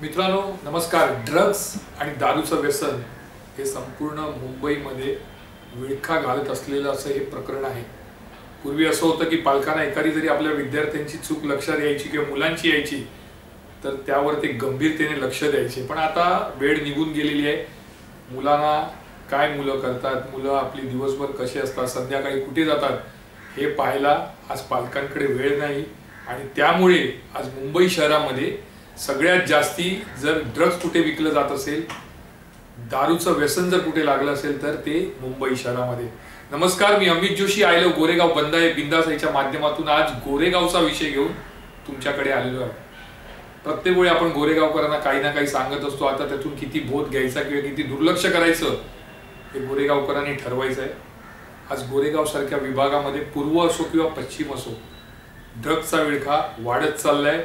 मित्रांनो नमस्कार। ड्रग्स आणि दारूचं व्यसन हे संपूर्ण मुंबईमध्ये विळखा घालत असलेलं असं हे प्रकरण आहे। पूर्वी असं होतं की पालकांना एखादी जरी आपल्या विद्यार्थ्यांची चूक लक्षात यायची किंवा मुलांची यायची तर त्यावर ते गंभीरतेने लक्ष द्यायचे, पण आता वेळ निघून गेलेली आहे। मुलांना काय मुलं करतात, मुलं आपली दिवसभर कसे असतात, संध्याकाळी कुठे जातात हे पाहायला आज पालकांकडे वेळ नाही। आणि त्यामुळे आज मुंबई शहरामध्ये सगळ्यात जास्ती जर ड्रग्स कुठे विकलं जात असेल, दारूचं व्यसन जर कुठे लागलं असेल तर ते मुंबई शहरामध्ये। नमस्कार, मी अमित जोशी, आय लव्ह गोरेगाव बंद आहे बिंदासाईच्या माध्यमातून आज गोरेगावचा विषय घेऊन तुमच्याकडे आलेलो आहे। प्रत्येक वेळी आपण गोरेगावकरांना काही ना काही सांगत असतो, आता त्यातून किती बोध घ्यायचा किंवा किती दुर्लक्ष करायचं हे गोरेगावकरांनी ठरवायचं आहे। आज गोरेगाव सारख्या विभागामध्ये पूर्व असो किंवा पश्चिम असो ड्रग्सचा विळखा वाढत चाललाय।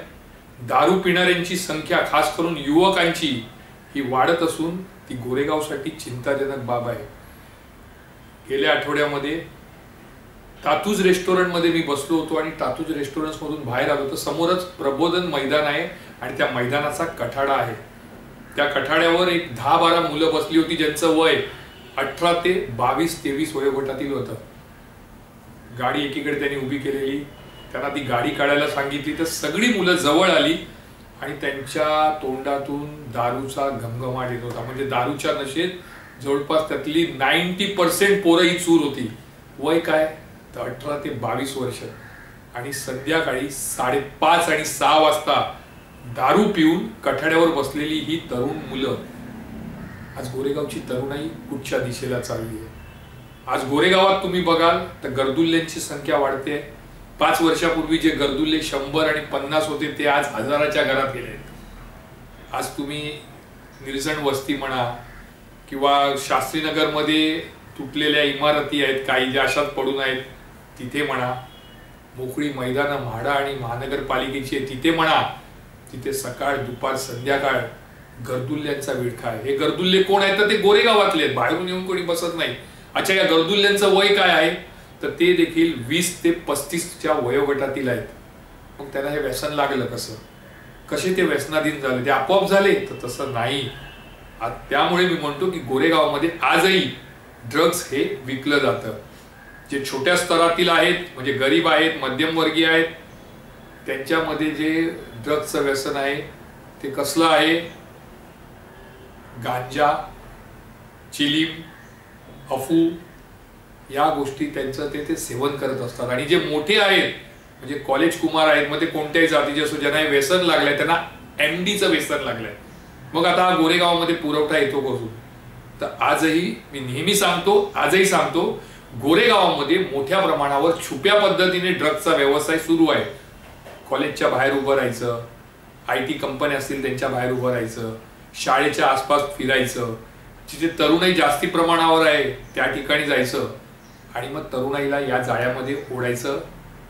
दारू पिणाऱ्यांची संख्या खास करून युवकांची ही वाढत असून ती गोरेगावसाठी चिंताजनक बाब आहे। गेल्या आठवड्यामध्ये तातूज रेस्टॉरंटमध्ये मी बसलो होतो आणि तातूज रेस्टॉरंट्स मधून बाहेर आलो तर समोरच प्रबोधन मैदान आहे आणि त्या मैदानाचा कठाडा आहे। त्या कठाड्यावर एक 10-12 मुलं बसली होती ज्यांचं वय 18 ते 22-23 वयोगटातील होतं। गाडी एकीकडे त्यांनी उभी केलेली, त्यांना ती गाडी काढायला सांगितली तर सगळी मुलं जवळ आली आणि त्यांच्या तोंडातून दारूचा घमघमाट येत होता। म्हणजे दारूच्या नशेत जवळपास त्यातली 90% पोरं ही चूर होती। वय काय तर 18 ते 22 वर्ष। आणि संध्याकाळी 5:30 आणि 6 वाजता दारू पिऊन कठाड्यावर बसलेली ही तरुण मुलं। आज गोरेगावची तरुणाई कुठच्या दिशेला चालली आहे? आज गोरेगावात तुम्ही बघाल तर गर्दुल्ल्यांची संख्या वाढते। 5 वर्षापूर्वी जे गर्दुल्ले 100 आणि 50 होते ते आज हजाराच्या घरात गेले। आज तुम्ही निर्जन वस्ती म्हणा किंवा शास्त्रीनगरमध्ये तुटलेल्या इमारती आहेत काही ज्या अशात पडून आहेत तिथे म्हणा, मोकळी मैदानं म्हाडा आणि महानगरपालिकेची आहे तिथे म्हणा, तिथे सकाळ दुपार संध्याकाळ गर्दुल्ल्यांचा विळखा आहे। हे गर्दुल्ले कोण आहेत तर ते गोरेगावातले आहेत, बाहेरून येऊन कोणी बसत नाही। अच्छा, या गर्दुल्ल्यांचं वय काय आहे तर ते देखील 20 ते 35च्या वयोगटातील आहेत। मग त्यांना हे व्यसन लागलं कसं? कसे ते व्यसनाधीन झाले? ते आपोआप झाले तर तसं नाही। त्यामुळे मी म्हणतो की गोरेगावमध्ये आजही ड्रग्स हे विकलं जातं। जे छोट्या स्तरातील आहेत म्हणजे गरीब आहेत, मध्यमवर्गीय आहेत, त्यांच्यामध्ये जे ड्रग्सचं व्यसन आहे ते कसलं आहे? गांजा, चिलीम, अफू या गोष्टी त्यांचं ते सेवन करत असतात। आणि जे मोठे आहेत म्हणजे कॉलेज कुमार आहेत, मग ते कोणत्याही जातीचे असो, ज्यांना व्यसन लागलंय त्यांना MDचं व्यसन लागलंय। मग आता गोरेगावमध्ये पुरवठा येतो करून तर आजही मी नेहमी सांगतो, आजही सांगतो, गोरेगावामध्ये मोठ्या प्रमाणावर छुप्या पद्धतीने ड्रग्सचा व्यवसाय सुरू आहे। कॉलेजच्या बाहेर उभं राहायचं, IT कंपन्या असतील त्यांच्या बाहेर उभं राहायचं, शाळेच्या आसपास फिरायचं, जिथे तरुणाई जास्ती प्रमाणावर आहे त्या ठिकाणी जायचं आणि मग तरुणाईला या जाळ्यामध्ये ओढायचं।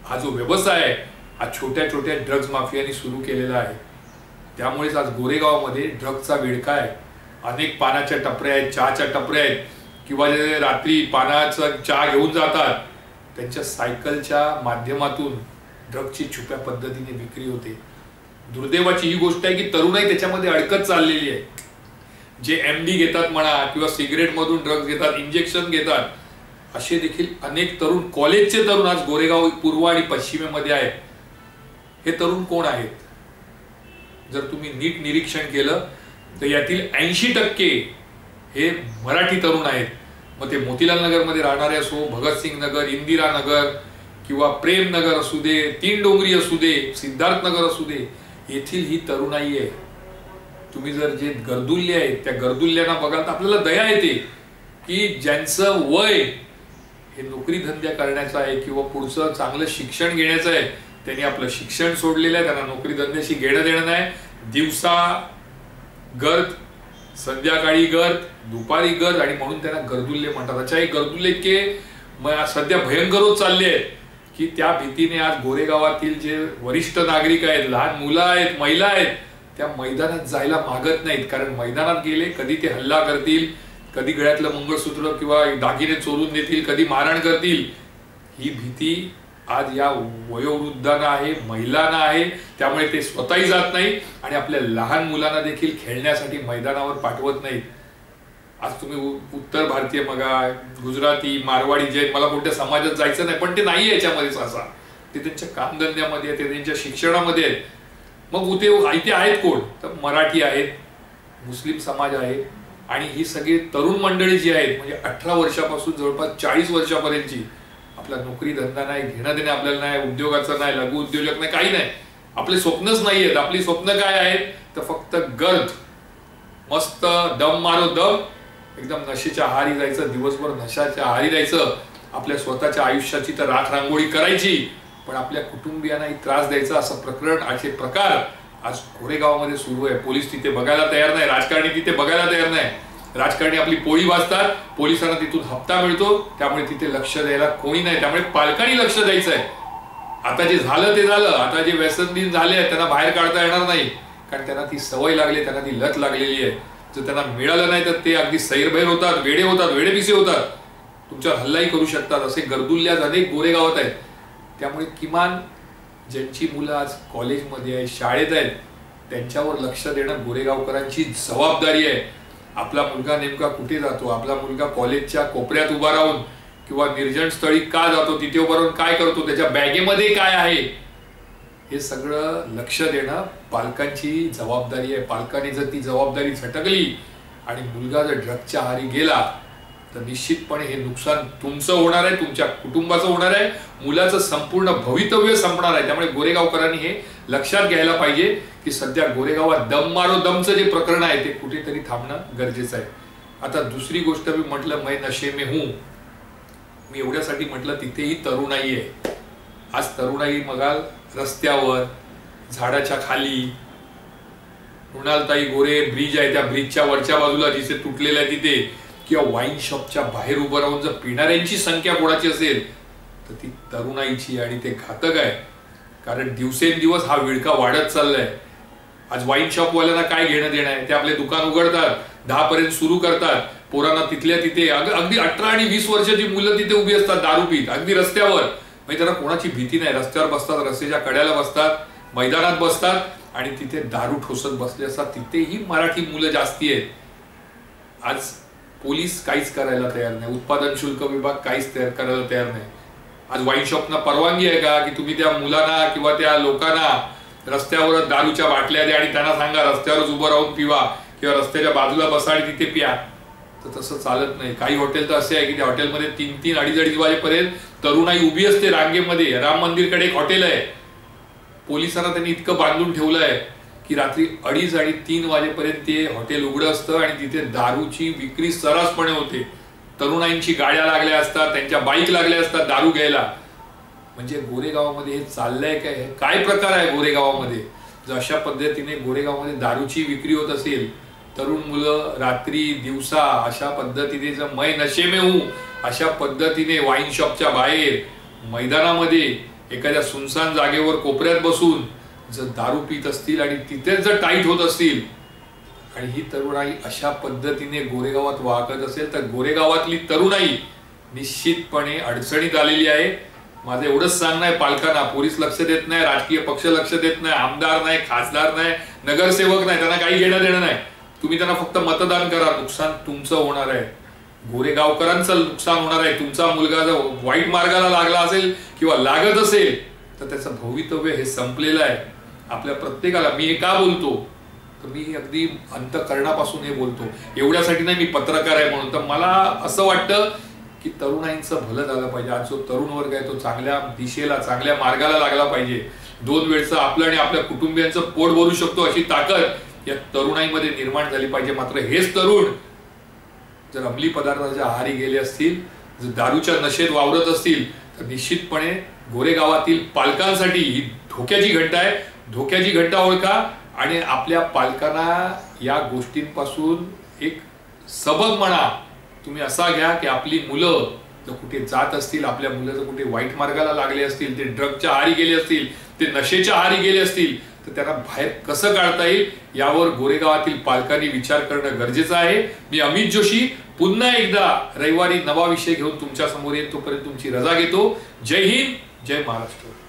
हा जो व्यवसाय आहे हा छोट्या छोट्या ड्रग्ज माफियांनी सुरू केलेला आहे। त्यामुळेच आज गोरेगावमध्ये ड्रग्सचा विळखा आहे। अनेक पानाच्या टपऱ्या आहेत, चहाच्या टपऱ्या आहेत किंवा जे रात्री पानाचा चहा घेऊन जातात त्यांच्या सायकलच्या माध्यमातून ड्रग्सची छुप्या पद्धतीने विक्री होते। दुर्दैवाची ही गोष्ट आहे की तरुणाई त्याच्यामध्ये अडकत चाललेली आहे। जे MD घेतात म्हणा किंवा सिगरेट मधून ड्रग्स घेतात, इंजेक्शन घेतात, असे देखील अनेक तरुण, कॉलेजचे तरुण आज गोरेगाव पूर्व आणि पश्चिमेमध्ये आहेत। हे तरुण कोण आहेत? जर तुम्ही नीट निरीक्षण केलं तर यातील 80% हे मराठी तरुण आहेत। मग ते मोतीलाल नगर मध्ये राहणारे असो, भगतसिंग नगर, इंदिरा नगर किंवा प्रेम नगर असू दे, तीन डोंगरी असू दे, सिद्धार्थ नगर असू दे, येथील ही तरुणाई आहे। तुम्ही जर जे गर्दुल्ले आहेत त्या गर्दुल्ल्यांना बघाल तर आपल्याला दया येते की ज्यांचं वय हे नोकरी धंद्या करण्याचं आहे किंवा पुढचं चांगलं शिक्षण घेण्याचं आहे, त्यांनी आपलं शिक्षण सोडलेलं आहे, त्यांना नोकरी धंद्याशी घेणं देणं नाही। दिवसा गर्द, संध्याकाळी गर्द, दुपारी गर्द आणि म्हणून त्यांना गर्दुल्ले म्हणतात। अच्छा, हे गर्दुल्ले इतके सध्या भयंकर होत चालले आहेत की त्या भीतीने आज गोरेगावातील जे वरिष्ठ नागरिक आहेत, लहान मुलं आहेत, महिला आहेत, त्या मैदानात जायला मागत नाहीत। कारण मैदानात गेले कधी ते हल्ला करतील, कधी गळ्यातलं मंगळसूत्र किंवा दागिने चोरून देतील, कधी मारहाण करतील, ही भीती आज या वयोवृद्धांना आहे, महिलांना आहे, त्यामुळे ते स्वतःही जात नाही आणि आपल्या लहान मुलांना देखील खेळण्यासाठी मैदानावर पाठवत नाहीत. आज तुम्ही उत्तर भारतीय बघा, गुजराती, मारवाडी, जैन, मला कोणत्या समाजात जायचं नाही, पण ते नाही याच्यामध्ये सहसा. ते त्यांच्या कामधंद्यामध्ये, ते त्यांच्या शिक्षणामध्ये आहेत. मग इथे आहेत कोण? तर मराठी आहेत, मुस्लिम समाज आहे आणि ही सगळी तरुण मंडळी जी आहेत, म्हणजे 18 वर्षापासून जवळपास 40 वर्षापर्यंतची. आपला नोकरी धंदा नाही, घेणं देणं आपल्याला नाही, उद्योगाचं नाही, लघु उद्योजक नाही, काही नाही. आपले स्वप्नच नाही आहेत. आपली स्वप्न काय आहेत? तर फक्त गर्द, मस्त दम मारो दम, एकदम नशेच्या आहारी जायचं, दिवसभर नशाच्या आहारी जायचं, आपल्या स्वतःच्या आयुष्याची तर राख रांगोळी करायची, पण आपल्या कुटुंबियांनाही त्रास द्यायचा. असं प्रकरण, असे प्रकार आज गोरेगावमध्ये सुरू आहे. पोलीस तिथे बघायला तयार नाही, राजकारणी तिथे बघायला तयार नाही. राजकारणी आपली पोळी वाजतात, पोलिसांना तिथून हप्ता मिळतो, त्यामुळे तिथे लक्ष द्यायला कोणी नाही. त्यामुळे पालकांनी लक्ष द्यायचं आहे. आता जे झालं ते झालं. आता जे व्यसनधीन झाले आहेत त्यांना बाहेर काढता येणार नाही, कारण त्यांना ती सवय लागली, त्यांना ती लत लागलेली आहे. जर त्यांना मिळालं नाही तर ते अगदी सैरभैर होतात, वेडे होतात, वेडेपिसे होतात, तुमच्यावर हल्लाही करू शकतात. असे गर्दुल्ल्याज अनेक गोरेगावात आहेत. त्यामुळे किमान ज्यांची मुलं आज कॉलेजमध्ये आहेत, शाळेत आहेत, त्यांच्यावर लक्ष देणं गोरेगावकरांची जबाबदारी आहे. आपला मुलगा नेमका कुठे जातो, आपला मुलगा कॉलेजच्या कोपऱ्यात उभा राहून किंवा निर्जन स्थळी का जातो, तिथे उभा राहून काय करतो, त्याच्या बॅगेमध्ये काय आहे, हे सगळं लक्ष देणं पालकांची जबाबदारी आहे. पालकांनी जर ती जबाबदारी झटकली आणि मुलगा जर ड्रगच्या आहारी गेला तर निश्चितपणे हे नुकसान तुमचं होणार आहे, तुमच्या कुटुंबाचं होणार आहे, मुलाचं संपूर्ण भवितव्य संपणार आहे. त्यामुळे गोरेगावकरांनी हे लक्षात घ्यायला पाहिजे की सध्या गोरेगावात दम मारो दमचं जे प्रकरण आहे ते कुठेतरी थांबणं गरजेचं आहे. आता दुसरी गोष्ट मी म्हटलं, मैं नशे में हूं, मी एवढ्यासाठी म्हटलं तिथेही तरुणाई आहे. आज तरुणाई बघाल रस्त्यावर, झाडाच्या खाली, मृणालताई गोरे ब्रिज आहे त्या ब्रिजच्या वरच्या बाजूला जिथे तुटलेलं आहे तिथे, किंवा वाईन शॉपच्या बाहेर उभं राहून जर पिणाऱ्यांची संख्या कोणाची असेल तर ती तरुणाईची. आणि ते घातक आहे, कारण दिवसेंदिवस हा विळखा वाढत चाललाय. आज वाईन शॉपवाल्यांना काय घेणं देणं आहे? ते आपले दुकान उघडतात, 10 पर्यंत सुरू करतात, पोरांना तिथल्या तिथे अगदी 18 आणि 20 वर्षाची मुलं तिथे उभी असतात दारू पीत, अगदी रस्त्यावर. म्हणजे त्यांना कोणाची भीती नाही. रस्त्यावर बसतात, रस्त्याच्या कड्याला बसतात, मैदानात बसतात आणि तिथे दारू ठोसत बसले असतात. तिथेही मराठी मुलं जास्ती आहेत. आज पोलीस काहीच करायला तयार नाही, उत्पादन शुल्क विभाग काहीच करायला तयार नाही. आज वाईन शॉपना परवानगी आहे का की तुम्ही त्या मुलांना किंवा त्या लोकांना रस्त्यावर दारूच्या बाटल्या द्या आणि त्यांना सांगा रस्त्यावरच उभं राहून पिवा किंवा रस्त्याच्या बाजूला बसा आणि तिथे प्या? तर तसं चालत नाही. काही हॉटेल तर असे आहे की त्या हॉटेलमध्ये 3-3, 2:30 वाजेपर्यंत तरुणाई उभी असते रांगेमध्ये. राम मंदिरकडे एक हॉटेल आहे, पोलिसांना त्यांनी इतकं बांधून ठेवलं आहे की रात्री 2:30 आणि 3 वाजेपर्यंत ते हॉटेल उघडं असतं आणि तिथे दारूची विक्री सर्रासपणे होते. तरुणाईंची गाड्या लागल्या असतात, त्यांच्या बाईक लागल्या असतात दारू घ्यायला. म्हणजे गोरेगावामध्ये हे चाललंय काय प्रकार आहे गोरेगावामध्ये? जर अशा पद्धतीने गोरेगावामध्ये दारूची विक्री होत असेल, तरुण मुलं रात्री दिवसा अशा पद्धतीने जर मैं नशे में हूं अशा पद्धतीने वाईन शॉपच्या बाहेर, मैदानामध्ये, एखाद्या सुनसान जागेवर कोपऱ्यात बसून जर दारू पित असतील आणि तिथेच जर टाईट होत असतील आणि ही तरुणाई अशा पद्धतीने गोरेगावात वागत असेल तर गोरेगावातली तरुणाई निश्चितपणे अडचणीत आलेली आहे. माझं एवढंच सांगणं आहे पालकांना, पोलीस लक्ष देत नाही, राजकीय पक्ष लक्ष देत नाही, आमदार नाही, खासदार नाही, नगरसेवक नाही, त्यांना काही घेणं देणं नाही. तुम्ही त्यांना फक्त मतदान करा, नुकसान तुमचं होणार आहे, गोरेगावकरांचं नुकसान होणार आहे. तुमचा मुलगा जर वाईट मार्गाला लागला असेल किंवा लागत असेल तर त्याचं भवितव्य हे संपलेलं आहे. आपल्या प्रत्येकाला मी हे का बोलतो तर मी अगदी अंतःकरणापासून हे बोलतो, एवढ्यासाठी नाही मी पत्रकार आहे म्हणून. तर मला असं वाटतं की तरुणाईंचं भलं झालं पाहिजे. आज जो तरुण वर्ग आहे तो चांगल्या दिशेला, चांगल्या मार्गाला लागला पाहिजे. 2 वेळचं आपलं आणि आपल्या कुटुंबियांचं पोट भरू शकतो अशी ताकद या तरुणाईमध्ये निर्माण झाली पाहिजे. मात्र हेच तरुण जर अंमली पदार्थाच्या आहारी गेले असतील, जर दारूच्या नशेत वावरत असतील तर निश्चितपणे गोरेगावातील पालकांसाठी ही धोक्याची घंटा आहे. धोक्याची घंटा ओळखा आणि आपल्या पालकांना या गोष्टींपासून एक सबक म्हणा. तुम्ही असा घ्या की आपली मुलं जर कुठे जात असतील, आपल्या मुलं जर कुठे वाईट मार्गाला लागले असतील, ते ड्रगच्या आहारी गेले असतील, ते नशेच्या आहारी गेले असतील तर त्यांना बाहेर कसं काढता येईल यावर गोरेगावातील पालकांनी विचार करणं गरजेचं आहे. मी अमित जोशी पुन्हा एकदा रविवारी नवा विषय घेऊन तुमच्या समोर येतो. तोपर्यंत तुमची रजा घेतो. जय हिंद, जय महाराष्ट्र.